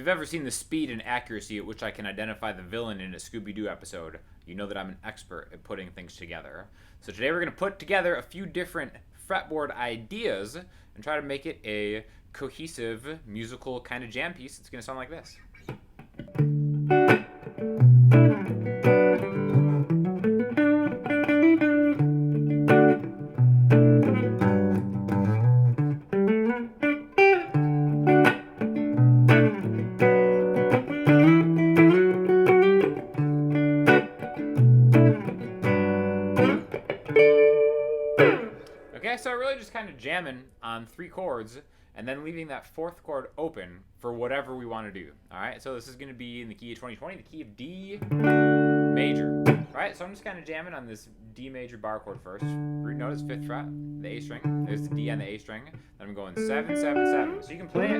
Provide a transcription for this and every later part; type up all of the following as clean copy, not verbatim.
you've ever seen the speed and accuracy at which I can identify the villain in a Scooby-Doo episode, you know that I'm an expert at putting things together. So today we're going to put together a few different fretboard ideas and try to make it a cohesive musical kind of jam piece. It's going to sound like this. Okay, so really just kind of jamming on 3 chords and then leaving that 4th chord open for whatever we want to do. All right, so this is going to be in the key of 2020, the key of D major. All right, so I'm just kind of jamming on this D major bar chord first. Root note is 5th fret, the A string. There's the D on the A string. Then I'm going 7, 7, 7. So you can play it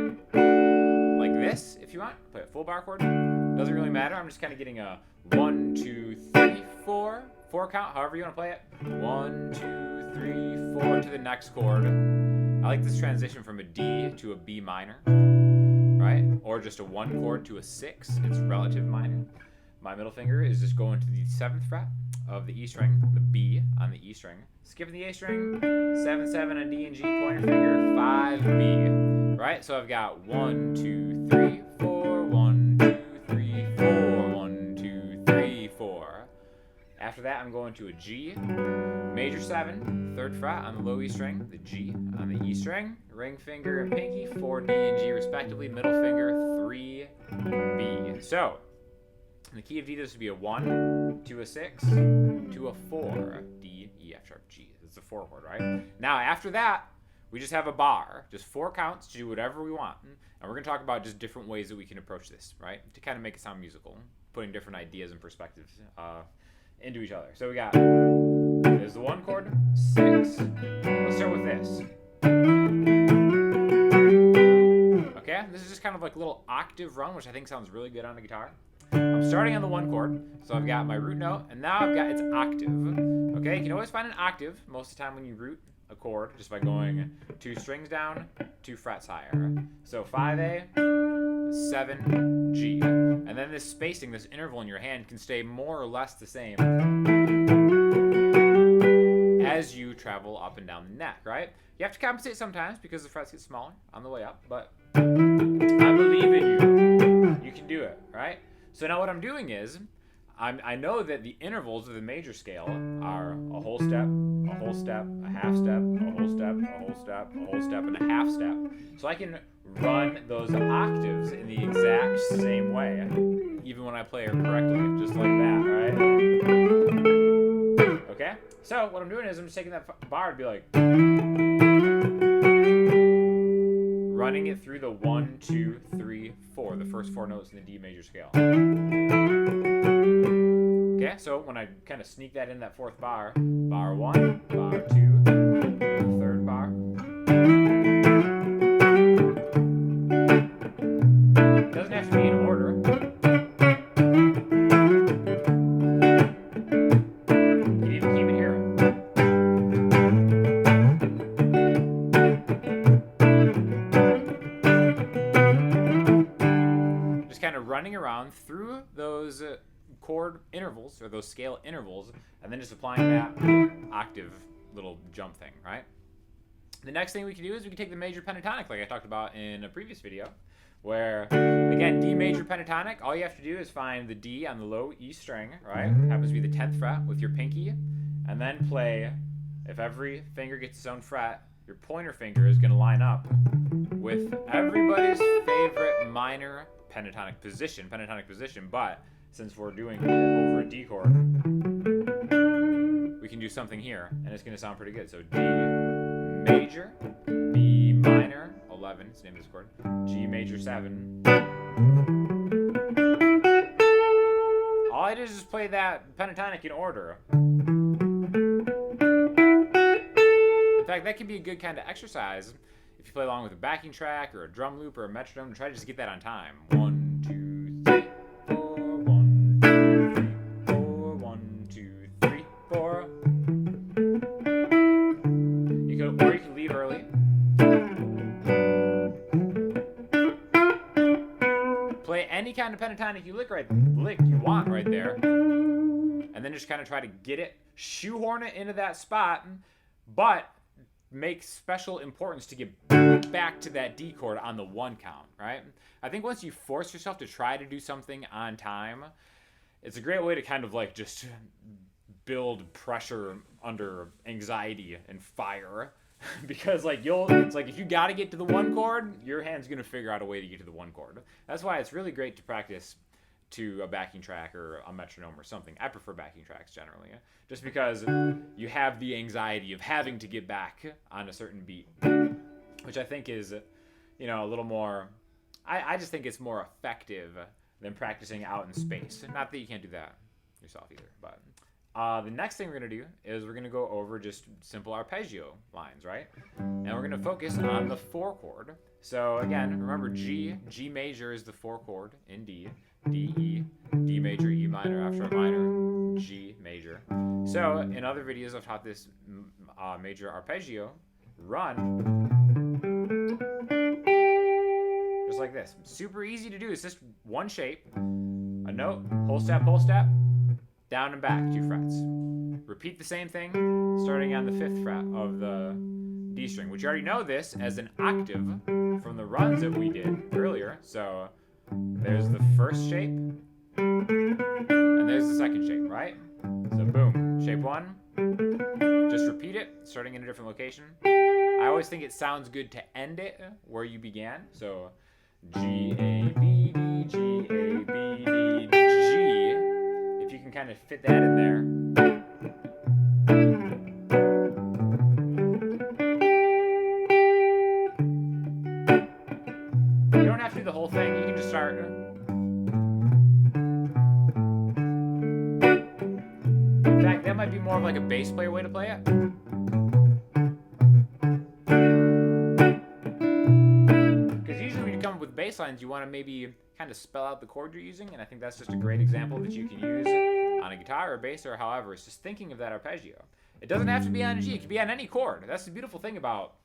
like this if you want. Play a full bar chord. Doesn't really matter. I'm just kind of getting a 1, 2, 3, 4. 4 count, however you want to play it. 1, 2, 3, 4 to the next chord. I like this transition from a D to a B minor, right? Or just a 1 chord to a 6. It's relative minor. My middle finger is just going to the 7th fret of the E string, the B on the E string. Skipping the A string, 7, 7 on D and G, pointer finger, 5, B. Right? So I've got 1, 2, 3, 4, 1, 2, 3, 4, 1, 2, 3, 4. After that, I'm going to a G, major 7, 3rd fret on the low E string, the G on the E string, ring finger and pinky, 4, D and G respectively, middle finger, 3, B. So, in the key of D, this would be a 1, to a 6, to a 4, D, E, F sharp, G. It's a 4 chord, right? Now, after that, we just have a bar, just 4 counts to do whatever we want. And we're going to talk about just different ways that we can approach this, right? To kind of make it sound musical, putting different ideas and perspectives into each other. So we got, there's the 1 chord, 6. Let's start with this. Okay, this is just kind of like a little octave run, which I think sounds really good on the guitar. I'm starting on the 1 chord, so I've got my root note, and now I've got its octave. Okay, you can always find an octave most of the time when you root a chord, just by going 2 strings down, 2 frets higher. So 5A, 7G. And then this spacing, this interval in your hand can stay more or less the same as you travel up and down the neck, right? You have to compensate sometimes because the frets get smaller on the way up, but I believe in you. You can do it, right? So now what I'm doing is, I know that the intervals of the major scale are a whole step, a whole step, a half step, a whole step, a whole step, a whole step, and a half step. So I can run those octaves in the exact same way, even when I play it correctly, just like that, right? Okay? So what I'm doing is I'm just taking that bar and be like, running it through the 1, 2, 3, 4, the first 4 notes in the D major scale. Okay, so when I kind of sneak that in that 4th bar, bar 1, bar 2, 3rd bar. It doesn't have to be in order. You can even keep it here. Just kind of running around through those chord intervals, or those scale intervals, and then just applying that octave little jump thing, right? The next thing we can do is we can take the major pentatonic, like I talked about in a previous video, where, again, D major pentatonic, all you have to do is find the D on the low E string, right? Happens to be the 10th fret with your pinky, and then play, if every finger gets its own fret, your pointer finger is going to line up with everybody's favorite minor pentatonic position, but since we're doing it over a D chord, we can do something here, and it's going to sound pretty good. So D major, B minor, 11, it's the name of this chord, G major 7. All I did is just play that pentatonic in order. In fact, that can be a good kind of exercise if you play along with a backing track or a drum loop or a metronome to try to just get that on time. 1, 2, 3, 4, 1, 2, 3, 4, 1, 2, 3, 4. You can leave early. play any kind of pentatonic you lick you want right there, and then just kind of try to get it, shoehorn it into that spot, but make special importance to get back to that D chord on the 1 count, right? I think once you force yourself to try to do something on time, it's a great way to kind of like just build pressure under anxiety and fire. Because like it's like if you got to get to the 1 chord, your hand's going to figure out a way to get to the 1 chord. That's why it's really great to practice to a backing track or a metronome or something. I prefer backing tracks generally, just because you have the anxiety of having to get back on a certain beat, which I think is, you know, a little more, I just think it's more effective than practicing out in space. Not that you can't do that yourself either, but the next thing we're going to do is we're going to go over just simple arpeggio lines, right? And we're going to focus on the 4 chord. So again, remember G major is the 4 chord in D, D, E, D major, E minor, F sharp minor, G major. So in other videos I've taught this major arpeggio run just like this. Super easy to do. It's just one shape, a note, whole step, down and back 2 frets. Repeat the same thing starting on the 5th fret of the D string, which you already know this as an octave from the runs that we did earlier. So there's the first shape and there's the second shape, right? So boom, shape 1, just repeat it starting in a different location. I always think it sounds good to end it where you began. So G, A, B, D, G, A, B, D, G. If you can kind of fit that in there. You don't have to do the whole thing. You can just start. In fact, that might be more of like a bass player way to play it. Because usually when you come up with bass lines, you want to maybe kind of spell out the chord you're using, and I think that's just a great example that you can use on a guitar or bass or however. It's just thinking of that arpeggio. It doesn't have to be on a G. It can be on any chord. That's the beautiful thing about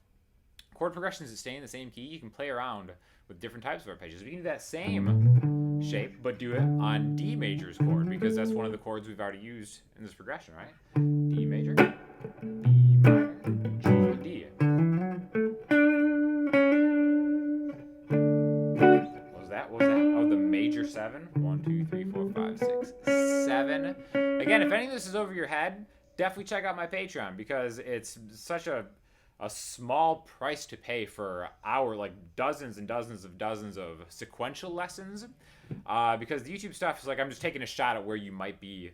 chord progressions that stay in the same key. You can play around with different types of arpeggios. We can do that same shape, but do it on D major's chord, because that's one of the chords we've already used in this progression, right? D major, B minor, G, D. What was that? Oh, the major 7. 1, 2, 3, 4, 5, 6, 7. Again, if any of this is over your head, definitely check out my Patreon, because it's such a small price to pay for like dozens and dozens of sequential lessons, because the YouTube stuff is like I'm just taking a shot at where you might be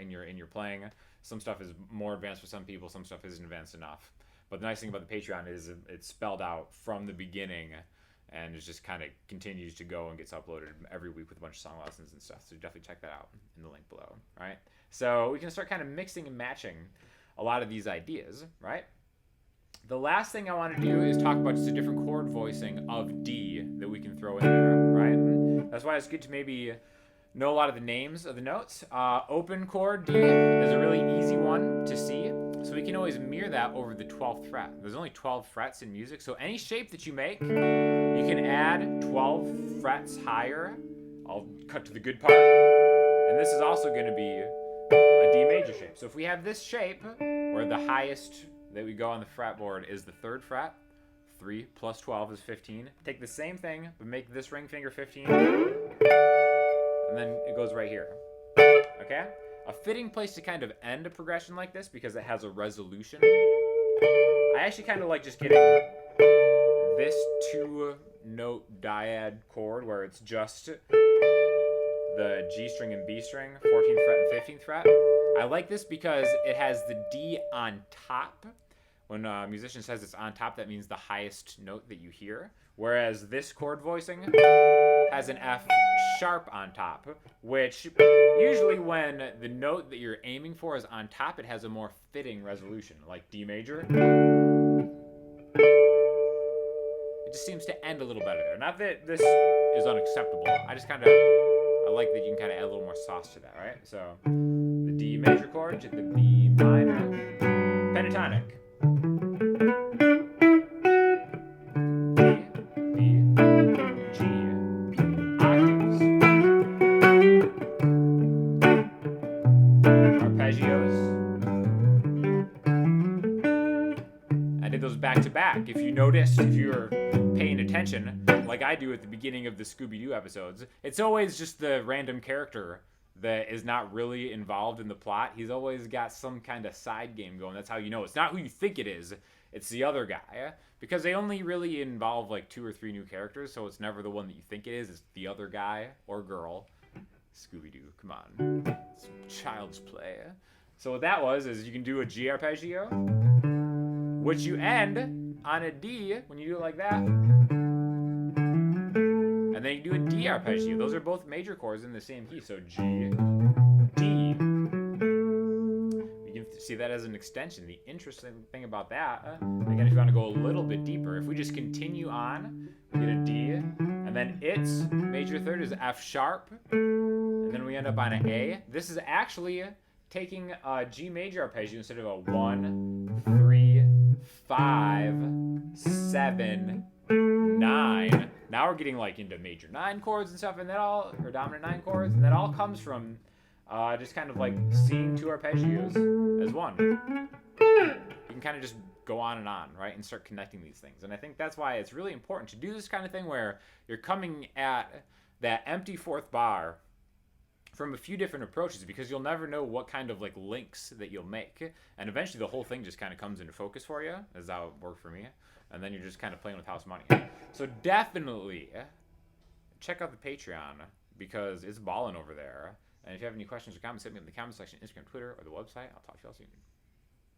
in your playing. Some stuff is more advanced for some people, some stuff isn't advanced enough. But the nice thing about the Patreon is it's spelled out from the beginning, and it just kind of continues to go and gets uploaded every week with a bunch of song lessons and stuff. So definitely check that out in the link below, right? So we can start kind of mixing and matching a lot of these ideas, right? The last thing I want to do is talk about just a different chord voicing of D that we can throw in there, right? That's why it's good to maybe know a lot of the names of the notes. Open chord D is a really easy one to see, so we can always mirror that over the 12th fret. There's only 12 frets in music, so any shape that you make, you can add 12 frets higher. I'll cut to the good part. And this is also going to be a D major shape. So if we have this shape where the highest that we go on the fretboard is the 3rd fret, 3 plus 12 is 15. Take the same thing, but make this ring finger 15, and then it goes right here, okay? A fitting place to kind of end a progression like this, because it has a resolution. I actually kind of like just getting this 2-note dyad chord where it's just the G string and B string, 14th fret and 15th fret. I like this because it has the D on top. When a musician says it's on top, that means the highest note that you hear. Whereas this chord voicing has an F sharp on top, which usually when the note that you're aiming for is on top, it has a more fitting resolution, like D major. It just seems to end a little better there. Not that this is unacceptable. I like that you can kind of add a little more sauce to that, right? So the D major chord to the B minor, pentatonic. D, B, G, octave. back, if you noticed, if you were paying attention, like I do at the beginning of the Scooby-Doo episodes, it's always just the random character that is not really involved in the plot. He's always got some kind of side game going. That's how you know. It's not who you think it is. It's the other guy. Because they only really involve like 2 or 3 new characters, so it's never the one that you think it is. It's the other guy or girl. Scooby-Doo, come on. It's child's play. So what that was is you can do a G arpeggio, which you end on a D when you do it like that. And then you do a D arpeggio. Those are both major chords in the same key. So G, D. You can see that as an extension. The interesting thing about that, again, if you want to go a little bit deeper, if we just continue on, we get a D, and then its major third is F sharp, and then we end up on an A. This is actually taking a G major arpeggio instead of a 1, 3, 5, 7, 9. Now we're getting like into major 9 chords and stuff, and that all, or dominant 9 chords, and that all comes from just kind of like seeing 2 arpeggios as one. You can kind of just go on, right, and start connecting these things. And I think that's why it's really important to do this kind of thing where you're coming at that empty 4th bar from a few different approaches, because you'll never know what kind of like links that you'll make, and eventually the whole thing just kind of comes into focus for you. That's how it worked for me. And then you're just kind of playing with house money. So definitely check out the Patreon, because it's balling over there. And if you have any questions or comments, hit me in the comment section, Instagram, Twitter, or the website. I'll talk to you all soon.